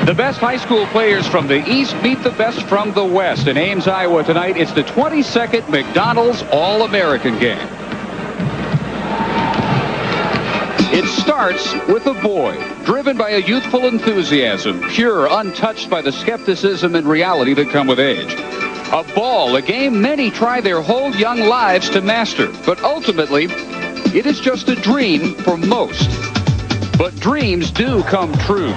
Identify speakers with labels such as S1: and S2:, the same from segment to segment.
S1: The best high school players from the East meet the best from the West. In Ames, Iowa tonight, it's the 22nd McDonald's All-American game. It starts with a boy, driven by a youthful enthusiasm, pure, untouched by the skepticism and reality that come with age. A ball, a game many try their whole young lives to master, but ultimately, it is just a dream for most. But dreams do come true.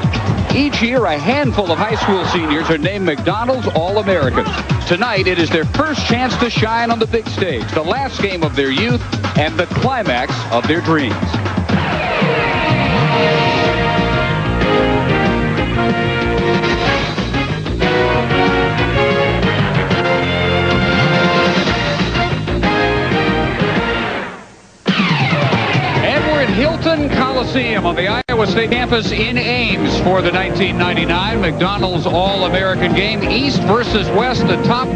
S1: Each year, a handful of high school seniors are named McDonald's All-Americans. Tonight, it is their first chance to shine on the big stage, the last game of their youth, and the climax of their dreams. Hilton Coliseum on the Iowa State campus in Ames for the 1999 McDonald's All-American game. East versus West, the top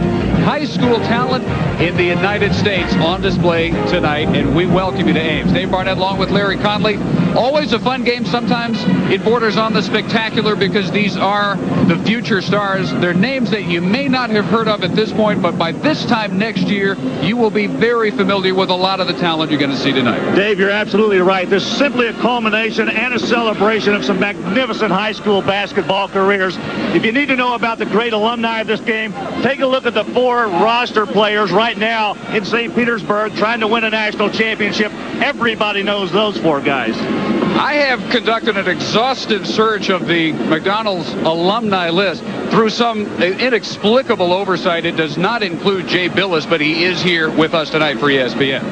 S1: high school talent in the United States on display tonight, and we welcome you to Ames. Dave Barnett along with Larry Conley. Always a fun game. Sometimes it borders on the spectacular because these are the future stars. They're names that you may not have heard of at this point, but by this time next year, you will be very familiar with a lot of the talent you're going to see tonight.
S2: Dave, you're absolutely right. This is simply a culmination and a celebration of some magnificent high school basketball careers. If you need to know about the great alumni of this game, take a look at the 4 roster players right now in St. Petersburg trying to win a national championship. Everybody knows those 4 guys.
S1: I have conducted an exhaustive search of the McDonald's alumni list. Through some inexplicable oversight, it does not include Jay Billis, but he is here with us tonight for ESPN.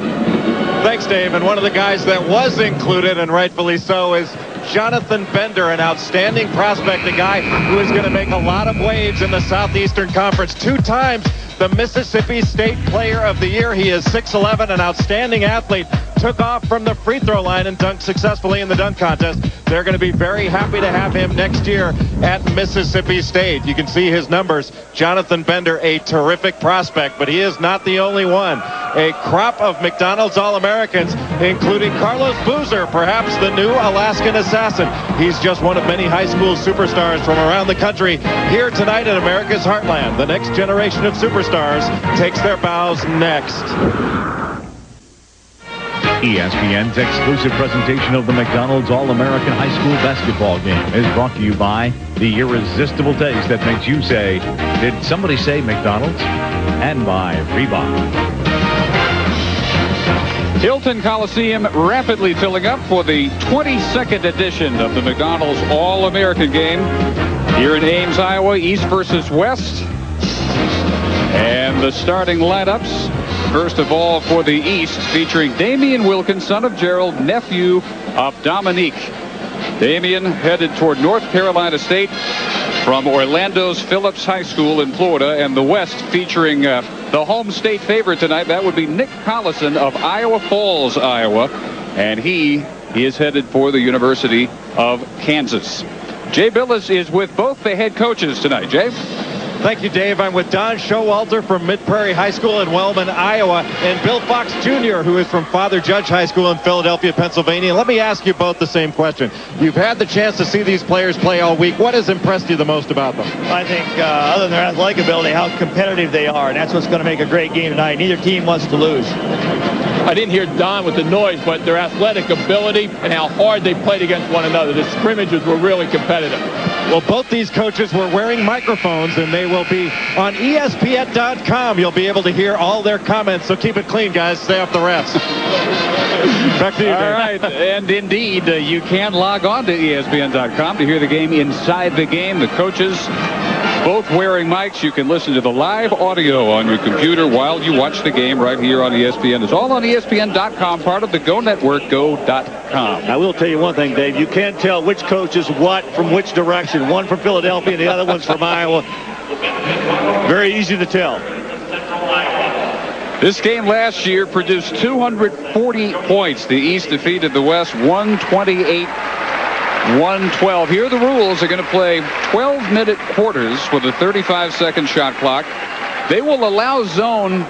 S3: Thanks, Dave. And one of the guys that was included, and rightfully so, is Jonathan Bender, an outstanding prospect, a guy who is going to make a lot of waves in the Southeastern Conference. 2 times the Mississippi State Player of the Year. He is 6'11", an outstanding athlete. Took off from the free throw line and dunked successfully in the dunk contest. They're going to be very happy to have him next year at Mississippi State. You can see his numbers. Jonathan Bender, a terrific prospect, but he is not the only one. A crop of McDonald's All-Americans, including Carlos Boozer, perhaps the new Alaskan assassin. He's just one of many high school superstars from around the country here tonight in America's heartland. The next generation of superstars takes their bows next.
S4: ESPN's exclusive presentation of the McDonald's All-American High School Basketball Game is brought to you by the irresistible taste that makes you say, did somebody say McDonald's? And by Reebok.
S1: Hilton Coliseum rapidly filling up for the 22nd edition of the McDonald's All-American game here in Ames, Iowa, East versus West. And the starting lineups, first of all for the East, featuring Damian Wilkins, son of Gerald, nephew of Dominique. Damian headed toward North Carolina State from Orlando's Phillips High School in Florida, and the West featuring the home state favorite tonight. That would be Nick Collison of Iowa Falls, Iowa, and he is headed for the University of Kansas. Jay Billis is with both the head coaches tonight. Jay?
S3: Thank you, Dave. I'm with Don Showalter from Mid-Prairie High School in Wellman, Iowa, and Bill Fox Jr., who is from Father Judge High School in Philadelphia, Pennsylvania. And let me ask you both the same question. You've had the chance to see these players play all week. What has impressed you the most about them?
S2: I think, other than their athletic ability, how competitive they are, and that's what's going to make a great game tonight. Neither team wants to lose.
S5: I didn't hear Don with the noise, but their athletic ability and how hard they played against one another. The scrimmages were really competitive.
S3: Well, both these coaches were wearing microphones, and they will be on ESPN.com. You'll be able to hear all their comments, so keep it clean, guys. Stay off the refs. Back to you, Dave.
S1: All right, and indeed, you can log on to ESPN.com to hear the game inside the game. The coaches both wearing mics. You can listen to the live audio on your computer while you watch the game right here on ESPN. It's all on ESPN.com, part of the Go Network, go.com.
S2: I will tell you one thing, Dave. You can't tell which coach is what from which direction. One from Philadelphia and the other one's from Iowa. Very easy to tell.
S1: This game last year produced 240 points. The East defeated the West 128-112. Here are the rules. They're going to play 12-minute quarters with a 35-second shot clock. They will allow zone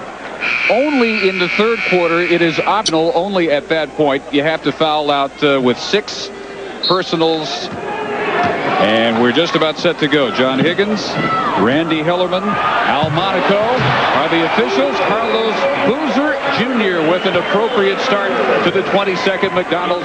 S1: only in the third quarter. It is optional only at that point. You have to foul out with 6 personals And we're just about set to go. John Higgins, Randy Hillerman, Al Monaco are the officials. Carlos Boozer Jr. with an appropriate start to the 22nd McDonald's